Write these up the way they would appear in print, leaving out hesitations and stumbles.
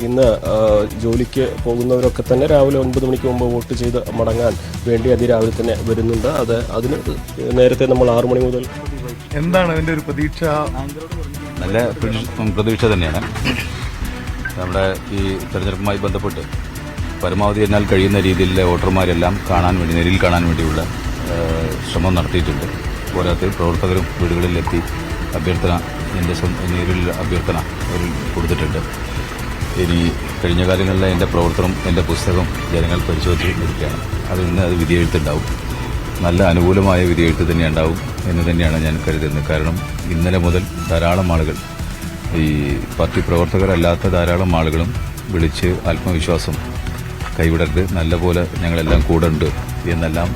ഇന്ന് ജോലിക്ക് പോകുന്നവരൊക്കെ തന്നെ രാവിലെ 9 മണിക്ക് മുമ്പ് വോട്ട് ചെയ്ത് മടങ്ങാൻ വേണ്ടി അതിരാവിലെ തന്നെ വരുന്നുണ്ട്. അതിന് നേരത്തെ നമ്മൾ 6 മണി മുതൽ. എന്താണ് അതിൻ്റെ ഒരു പ്രതീക്ഷ? നല്ല പ്രതീക്ഷ തന്നെയാണ്. നമ്മുടെ ഈ തെരഞ്ഞെടുപ്പുമായി ബന്ധപ്പെട്ട് പരമാവധി എന്നാൽ കഴിയുന്ന രീതിയിലുള്ള വോട്ടർമാരെല്ലാം നേരിൽ കാണാൻ വേണ്ടിയുള്ള ശ്രമം നടത്തിയിട്ടുണ്ട്. പോരാത്ത പ്രവർത്തകരും വീടുകളിലെത്തി നേരിൽ അഭ്യർത്ഥന അവർ കൊടുത്തിട്ടുണ്ട്. ഇനി കഴിഞ്ഞ കാലങ്ങളിലെ എൻ്റെ പ്രവർത്തനം, എൻ്റെ പുസ്തകം ജനങ്ങൾ പരിശോധിച്ചിരിക്കുകയാണ്. അത് വിധിയെഴുത്തുണ്ടാവും. നല്ല അനുകൂലമായ വിധിയെഴുത്ത് തന്നെ ഉണ്ടാവും എന്ന് തന്നെയാണ് ഞാൻ കരുതുന്നത്. കാരണം ഇന്നലെ മുതൽ ധാരാളം ആളുകൾ, ഈ പാർട്ടി പ്രവർത്തകരല്ലാത്ത ധാരാളം ആളുകളും വിളിച്ച് ആത്മവിശ്വാസം കൈവിടരുത്, നല്ലപോലെ ഞങ്ങളെല്ലാം കൂടെ ഉണ്ട് എന്നെല്ലാം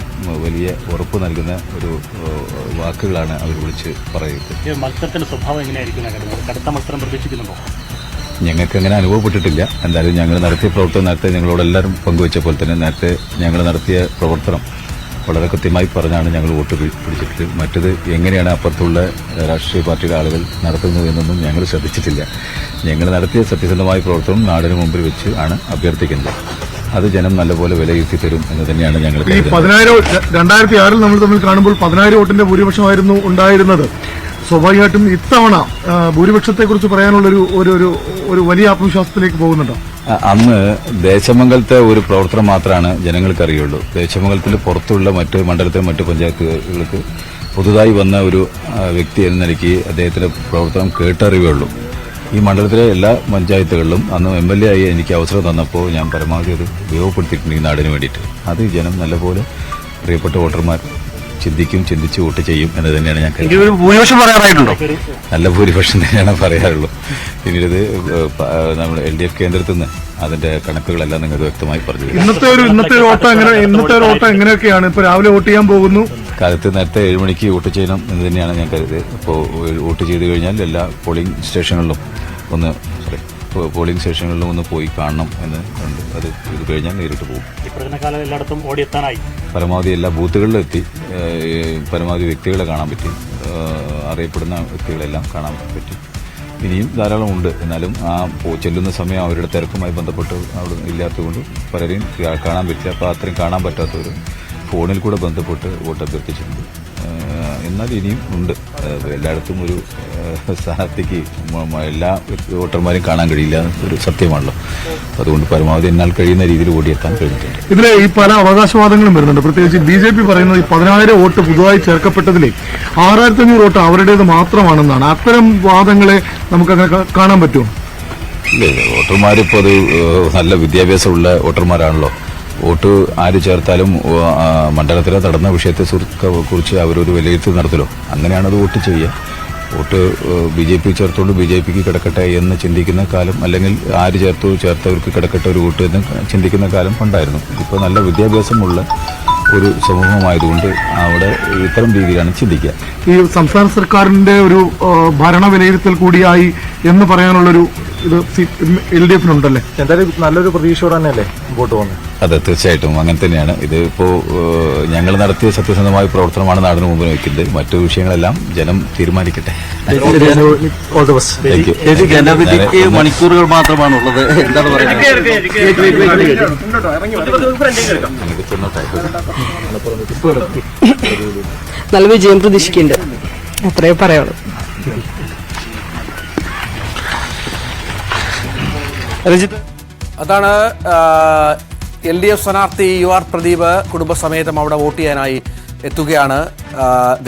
വലിയ ഉറപ്പ് നൽകുന്ന ഒരു വാക്കുകളാണ് അവർ വിളിച്ച് പറയുന്നത്. മത്സരത്തിന്റെ സ്വഭാവം എങ്ങനെയായിരിക്കും? കടുത്ത മത്സരം പ്രതീക്ഷിക്കുന്നുണ്ടോ? ഞങ്ങൾക്ക് അങ്ങനെ അനുഭവപ്പെട്ടിട്ടില്ല. എന്തായാലും ഞങ്ങൾ നടത്തിയ പ്രവർത്തനം നേരത്തെ ഞങ്ങളോടെല്ലാവരും പങ്കുവച്ച പോലെ തന്നെ നേരത്തെ ഞങ്ങൾ നടത്തിയ പ്രവർത്തനം വളരെ കൃത്യമായി പറഞ്ഞാണ് ഞങ്ങൾ വോട്ട് പിടിച്ചിട്ടുള്ളത്. മറ്റത് എങ്ങനെയാണ് അപ്പുറത്തുള്ള രാഷ്ട്രീയ പാർട്ടിയുടെ ആളുകൾ നടത്തുന്നത് എന്നൊന്നും ഞങ്ങൾ ശ്രദ്ധിച്ചിട്ടില്ല. ഞങ്ങൾ നടത്തിയ സത്യസന്ധമായ പ്രവർത്തനം നാടിന് മുമ്പിൽ വെച്ച് ആണ് അഭ്യർത്ഥിക്കുന്നത്. അത് ജനം നല്ലപോലെ വിലയിരുത്തി തരും എന്ന് തന്നെയാണ് ഞങ്ങൾ. 2006 നമ്മൾ തമ്മിൽ കാണുമ്പോൾ 10,000 വോട്ടിന്റെ ഭൂരിപക്ഷമായിരുന്നു ഉണ്ടായിരുന്നത്. സ്വാഭാവികമായിട്ടും ഇത്തവണ ഭൂരിപക്ഷത്തെക്കുറിച്ച് പറയാനുള്ള ഒരു വലിയ ആത്മവിശ്വാസത്തിലേക്ക് പോകുന്നുണ്ടോ? അന്ന് ദേശമംഗലത്തെ ഒരു പ്രവർത്തനം മാത്രമാണ് ജനങ്ങൾക്ക് അറിയുള്ളൂ. ദേശമംഗലത്തിന് പുറത്തുള്ള മറ്റ് മണ്ഡലത്തിലെ മറ്റ് പഞ്ചായത്തുകൾക്ക് പുതുതായി വന്ന ഒരു വ്യക്തി എന്ന നിലയ്ക്ക് അദ്ദേഹത്തിന്റെ പ്രവർത്തനം കേട്ടറിവുള്ളൂ. ഈ മണ്ഡലത്തിലെ എല്ലാ പഞ്ചായത്തുകളിലും അന്ന് MLA ആയി എനിക്ക് അവസരം തന്നപ്പോൾ ഞാൻ പരമാവധി അത് ഉപയോഗപ്പെടുത്തിയിട്ടുണ്ട് ഈ നാടിന് വേണ്ടിയിട്ട്. അത് ജനം നല്ലപോലെ പ്രിയപ്പെട്ട വോട്ടർമാർ ചിന്തിച്ച് വോട്ട് ചെയ്യും എന്ന് തന്നെയാണ് ഞാൻ പറയാറായിട്ടുണ്ടോ? നല്ല ഭൂരിപക്ഷം തന്നെയാണ് പറയാറുള്ളൂ. പിന്നീട് നമ്മൾ LDF കേന്ദ്രത്തിൽ നിന്ന് അതിന്റെ കണക്കുകളെല്ലാം നിങ്ങൾക്ക് വ്യക്തമായി പറഞ്ഞു. ഇന്നത്തെ ഒരു ഓട്ടം എങ്ങനെയൊക്കെയാണ്? ഇപ്പൊ രാവിലെ വോട്ട് ചെയ്യാൻ പോകുന്നു. കാലത്ത് നേരത്തെ 7 മണിക്ക് വോട്ട് ചെയ്യണം എന്ന് തന്നെയാണ് ഞാൻ കരുതിയത്. അപ്പോൾ വോട്ട് ചെയ്ത് കഴിഞ്ഞാൽ എല്ലാ പോളിംഗ് സ്റ്റേഷനുകളിലും ഒന്ന് പോയി കാണണം എന്ന് ഉണ്ട്. ഇത് കഴിഞ്ഞാൽ നേരിട്ട് പോകും. പരമാവധി എല്ലാ ബൂത്തുകളിലും എത്തി പരമാവധി വ്യക്തികളെ കാണാൻ പറ്റി, അറിയപ്പെടുന്ന വ്യക്തികളെല്ലാം കാണാൻ പറ്റി. ഇനിയും ധാരാളം ഉണ്ട്. എന്നാലും ചെല്ലുന്ന സമയം അവരുടെ തിരക്കുമായി ബന്ധപ്പെട്ട് അവിടെ ഇല്ലാത്തതുകൊണ്ട് പലരെയും കാണാൻ പറ്റില്ല. അപ്പോൾ അത്രയും കാണാൻ പറ്റാത്തവർ ഫോണിൽ കൂടെ ബന്ധപ്പെട്ട് വോട്ട് അഭ്യർത്ഥിച്ചിട്ടുണ്ട്. എന്നാൽ ഇനിയും ഉണ്ട്. എല്ലായിടത്തും ഒരു സ്ഥാനാർത്ഥിക്ക് എല്ലാ വോട്ടർമാരെയും കാണാൻ കഴിയില്ല ഒരു സത്യമാണല്ലോ. അതുകൊണ്ട് പരമാവധി എന്നാൽ കഴിയുന്ന രീതിയിൽ ഓടിയെത്താൻ കഴിഞ്ഞിട്ടുണ്ട്. ഇതിലെ ഈ പല അവകാശവാദങ്ങളും വരുന്നുണ്ട്. പ്രത്യേകിച്ച് BJP പറയുന്നത് ഈ 10,000 വോട്ട് പുതുതായി ചേർക്കപ്പെട്ടതിലെ 6,500 വോട്ട് അവരുടേത് മാത്രമാണെന്നാണ്. അത്തരം വാദങ്ങളെ നമുക്കങ്ങനെ കാണാൻ പറ്റുമോ? ഇല്ല, വോട്ടർമാരിപ്പോൾ അത് നല്ല വിദ്യാഭ്യാസമുള്ള വോട്ടർമാരാണല്ലോ. വോട്ട് ആര് ചേർത്താലും മണ്ഡലത്തിൽ നടന്ന വിഷയത്തെ കുറിച്ച് അവരൊരു വിലയിരുത്തൽ നടത്തലോ. അങ്ങനെയാണ് അത് വോട്ട് ചെയ്യുക. വോട്ട് BJP ചേർത്തോണ്ട് BJPക്ക് കിടക്കട്ടെ എന്ന് ചിന്തിക്കുന്ന കാലം, അല്ലെങ്കിൽ ആര് ചേർത്തവർക്ക് കിടക്കട്ടെ ഒരു വോട്ട് എന്ന് ചിന്തിക്കുന്ന കാലം ഉണ്ടായിരുന്നു. ഇപ്പോൾ നല്ല വിദ്യാഭ്യാസമുള്ള ഒരു സമൂഹമായതുകൊണ്ട് അവിടെ ഇത്തരം രീതിയിലാണ് ചിന്തിക്കുക. ഈ സംസ്ഥാന സർക്കാരിന്റെ ഒരു ഭരണ വിലയിരുത്തൽ കൂടിയായി എന്ന് പറയാനുള്ളൊരു ഇത് LDFനുണ്ടല്ലേ? എന്തായാലും നല്ലൊരു പ്രതീക്ഷയോടെ തന്നെയല്ലേ വോട്ട് പോകുന്നത്? അതെ, തീർച്ചയായിട്ടും അങ്ങനെ തന്നെയാണ്. ഇത് ഇപ്പോൾ ഞങ്ങൾ നടത്തിയ സത്യസന്ധമായ പ്രവർത്തനമാണ് നാടിന് മുമ്പിൽ വയ്ക്കുന്നത്. മറ്റു വിഷയങ്ങളെല്ലാം ജനം തീരുമാനിക്കട്ടെ. ജനവിധിക്ക് മണിക്കൂറുകൾ മാത്രമാണുള്ളത്. എന്താണ് പറയുന്നത്? നല്ല വിജയം പ്രതീക്ഷിക്കുന്നുണ്ട്, അത്രേ പറയുള്ളൂ. അതാണ് LDF സ്ഥാനാർത്ഥി UR പ്രദീപ് കുടുംബസമേതം അവിടെ വോട്ട് ചെയ്യാനായി എത്തുകയാണ്.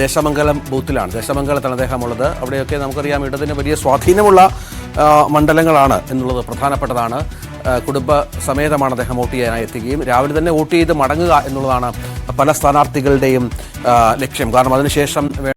ദേശമംഗലം ബൂത്തിലാണ്, ദേശമംഗലത്താണ് അദ്ദേഹം ഉള്ളത്. അവിടെയൊക്കെ നമുക്കറിയാം ഇടതിന് വലിയ സ്വാധീനമുള്ള മണ്ഡലങ്ങളാണ് എന്നുള്ളത് പ്രധാനപ്പെട്ടതാണ്. കുടുംബസമേതമാണ് അദ്ദേഹം വോട്ട് ചെയ്യാനായി എത്തുകയും രാവിലെ തന്നെ വോട്ട് ചെയ്ത് മടങ്ങുക എന്നുള്ളതാണ് പല സ്ഥാനാർത്ഥികളുടെയും ലക്ഷ്യം. കാരണം അതിനുശേഷം